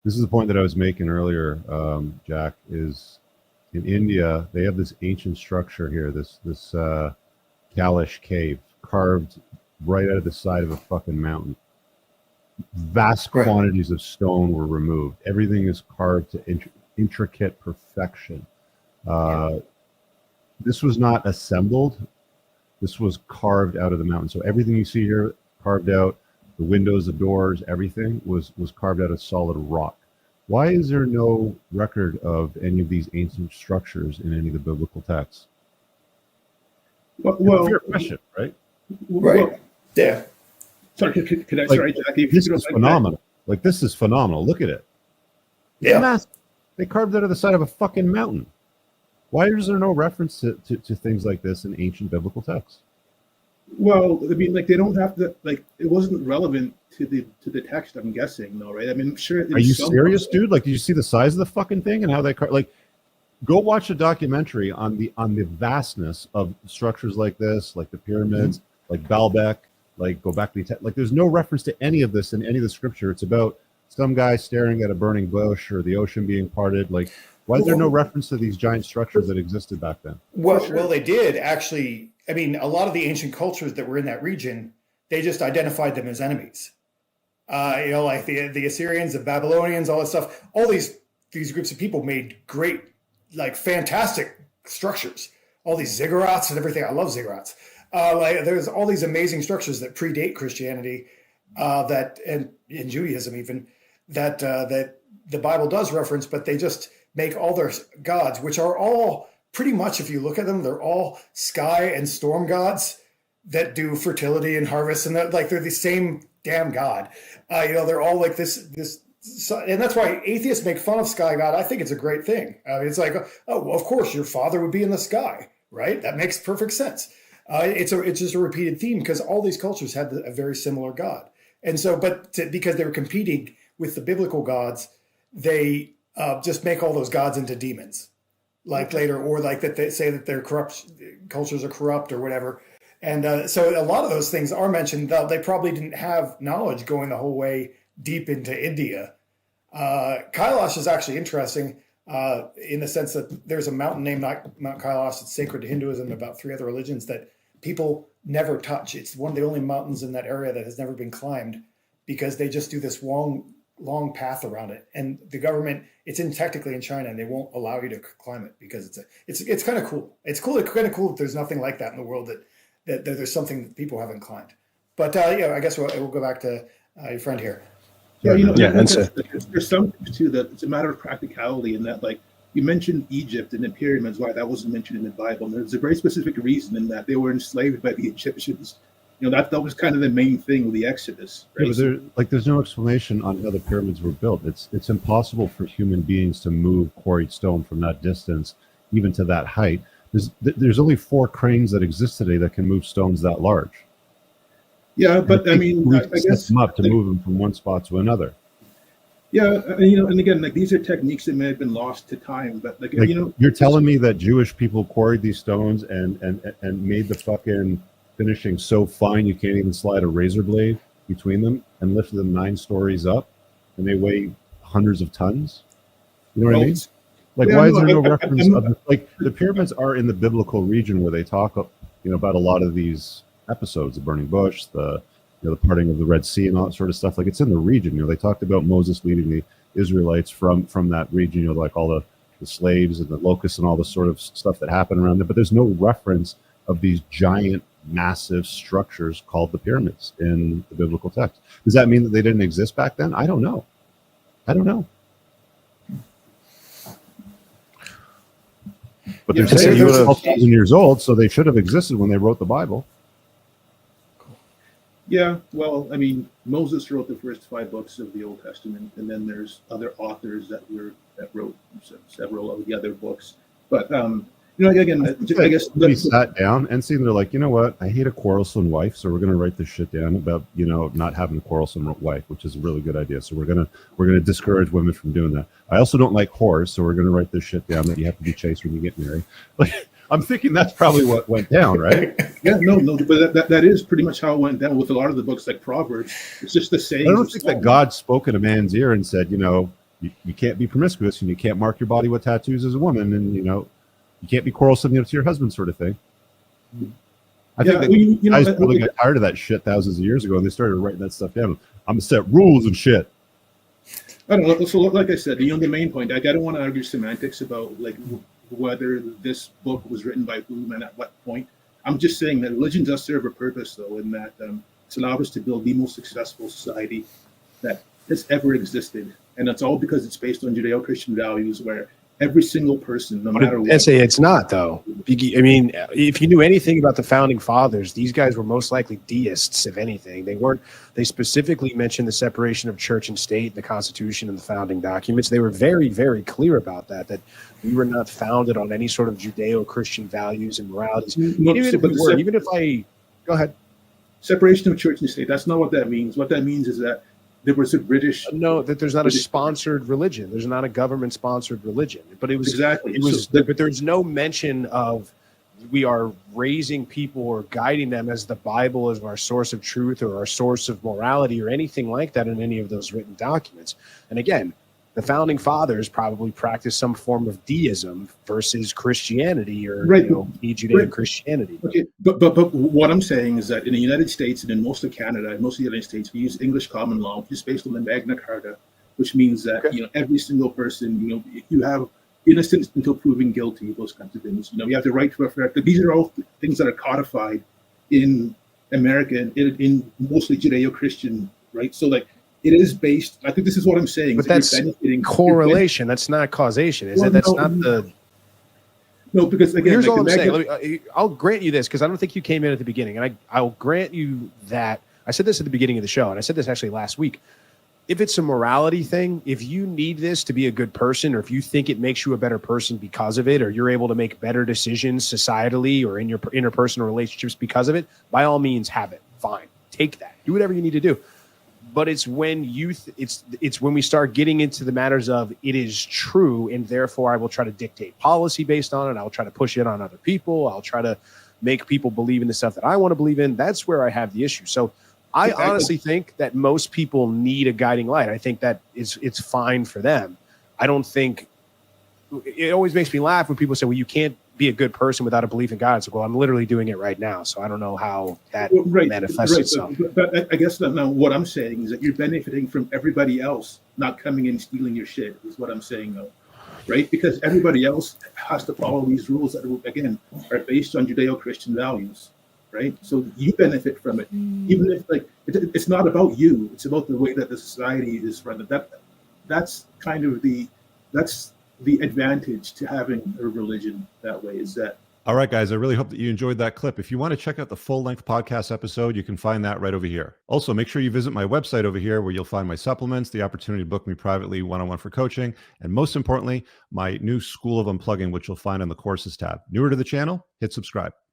This is the point that I was making earlier, Jack, is in India, they have this ancient structure here, this Kailash cave carved right out of the side of a fucking mountain. Vast Right. quantities of stone were removed. Everything is carved to intricate perfection. This was not assembled. This was carved out of the mountain. So everything you see here carved out, the windows, the doors, everything was carved out of solid rock. Why is there no record of any of these ancient structures in any of the biblical texts? Well, fair question, right? Right. Well, Yeah. sorry, could I? Like, Sorry, Jackie. this is phenomenal. Like, this is phenomenal. Look at it. It's Yeah. massive. They carved out of the side of a fucking mountain. Why is there no reference to things like this in ancient biblical texts? Well, I mean, like they don't have to. Like, it wasn't relevant to the text. I'm guessing, though, right? I mean, I'm sure. Are you serious, dude? Like, did you see the size of the fucking thing and how they like? Go watch a documentary on the vastness of structures like this, like the pyramids, like Baalbek. Like, go back to like. There's no reference to any of this in any of the scripture. It's about some guy staring at a burning bush or the ocean being parted. Like, why is there no reference to these giant structures that existed back then? Well, they did actually. I mean, a lot of the ancient cultures that were in that region, they just identified them as enemies. Like the Assyrians, the Babylonians, all that stuff. All these groups of people made great, like fantastic structures. All these ziggurats and everything. I love ziggurats. Like there's all these amazing structures that predate Christianity, and Judaism even that the Bible does reference, but they just make all their gods, which are all pretty much, if you look at them, they're all sky and storm gods that do fertility and harvest, and they're the same damn god. They're all like this, and that's why atheists make fun of sky god. I think it's a great thing. It's like, oh, well, of course, your father would be in the sky, right? That makes perfect sense. It's just a repeated theme because all these cultures had a very similar god, and so, because they were competing with the biblical gods, they just make all those gods into demons, like later, or like that they say that their corrupt cultures are corrupt or whatever. And so a lot of those things are mentioned. They probably didn't have knowledge going the whole way deep into India. Kailash is actually interesting in the sense that there's a mountain named Mount Kailash that's sacred to Hinduism and about 3 other religions that people never touch. It's one of the only mountains in that area that has never been climbed because they just do this long path around it, and the government, it's technically in China, and they won't allow you to climb it because it's kind of cool. It's cool. It's kind of cool that there's nothing like that in the world, that there's something that people haven't climbed. But I guess we'll go back to your friend here. Yeah, and there's some too that it's a matter of practicality in that, like you mentioned Egypt and the pyramids, why that wasn't mentioned in the Bible. And there's a very specific reason in that they were enslaved by the Egyptians. That was kind of the main thing with the Exodus. Right? Yeah, but there's no explanation on how the pyramids were built. It's impossible for human beings to move quarried stone from that distance, even to that height. There's only 4 cranes that exist today that can move stones that large. Yeah, but I mean, I guess them up to move them from one spot to another. Yeah, and again, like these are techniques that may have been lost to time, but you're telling me that Jewish people quarried these stones and made the fucking finishing so fine you can't even slide a razor blade between them and lifted them 9 stories up, and they weigh hundreds of tons. You know what I mean? Like, why is there no reference of like the pyramids are in the biblical region where they talk, about a lot of these episodes, the burning bush, the parting of the Red Sea, and all that sort of stuff. Like, it's in the region. They talked about Moses leading the Israelites from that region. Like all the slaves and the locusts and all the sort of stuff that happened around there. But there's no reference of these giant, massive structures called the pyramids in the biblical text. Does that mean that they didn't exist back then? I don't know. But they're saying they were 12,000 years old, so they should have existed when they wrote the Bible. Yeah, well, I mean, Moses wrote the first 5 books of the Old Testament, and then there's other authors that wrote several of the other books. But again, I guess we sat down and seen they're like, you know what? I hate a quarrelsome wife, so we're going to write this shit down about not having a quarrelsome wife, which is a really good idea. So we're gonna discourage women from doing that. I also don't like whores, so we're going to write this shit down that you have to be chaste when you get married. Like, I'm thinking that's probably what went down, right? Yeah, no, but that is pretty much how it went down with a lot of the books, like Proverbs. It's just the same. I don't think that God spoke in a man's ear and said, you can't be promiscuous and you can't mark your body with tattoos as a woman, and you can't be quarrelsome to your husband, sort of thing. I think that guys probably got tired of that shit thousands of years ago, and they started writing that stuff down. I'm gonna set rules and shit. I don't know. So, like I said, the main point. I don't want to argue semantics about like whether this book was written by whom and at what point. I'm just saying that religion does serve a purpose, though, in that it's allowed us to build the most successful society that has ever existed, and that's all because it's based on Judeo-Christian values, where every single person, no matter what. Say it's not, though. I mean, if you knew anything about the founding fathers, these guys were most likely deists, if anything. They weren't. They specifically mentioned the separation of church and state, the Constitution, and the founding documents. They were very, very clear about that we were not founded on any sort of Judeo-Christian values and moralities. Go ahead. Separation of church and state. That's not what that means. What that means is that there was a British. No, that there's not a sponsored religion. There's not a government-sponsored religion. But it was exactly. It was. But there's no mention of we are raising people or guiding them as the Bible as our source of truth or our source of morality or anything like that in any of those written documents. And again, the founding fathers probably practiced some form of deism versus Christianity or Judeo-Christianity. Okay, but what I'm saying is that in the United States and in most of Canada and most of the United States, we use English common law, which is based on the Magna Carta, which means that every single person, you have innocence until proven guilty, those kinds of things. You have the right to a fair. These are all things that are codified in America and in mostly Judeo-Christian, right? So like. It is based. I think this is what I'm saying. But that's correlation. That's not causation, is it? That's not the. No, because again, here's all I'm saying. I'll grant you this because I don't think you came in at the beginning, and I'll grant you that. I said this at the beginning of the show, and I said this actually last week. If it's a morality thing, if you need this to be a good person, or if you think it makes you a better person because of it, or you're able to make better decisions societally or in your interpersonal relationships because of it, by all means, have it. Fine, take that. Do whatever you need to do. But it's when it's when we start getting into the matters of it is true, and therefore I will try to dictate policy based on it. I'll try to push it on other people. I'll try to make people believe in the stuff that I want to believe in. That's where I have the issue. So I honestly think that most people need a guiding light. I think that it's fine for them. I don't think it always makes me laugh when people say, well, you can't be a good person without a belief in God. It's like, well, I'm literally doing it right now. So I don't know how that manifests itself. But I guess now what I'm saying is that you're benefiting from everybody else not coming in and stealing your shit is what I'm saying though. Right? Because everybody else has to follow these rules that again are based on Judeo-Christian values. Right? So you benefit from it. Even if it's not about you, it's about the way that the society is run. That's kind of the advantage to having a religion that way is that. All right, guys, I really hope that you enjoyed that clip. If you want to check out the full-length podcast episode, you can find that right over here. Also, make sure you visit my website over here where you'll find my supplements, the opportunity to book me privately one-on-one for coaching, and most importantly, my new School of Unplugging, which you'll find on the courses tab. Newer to the channel, hit subscribe.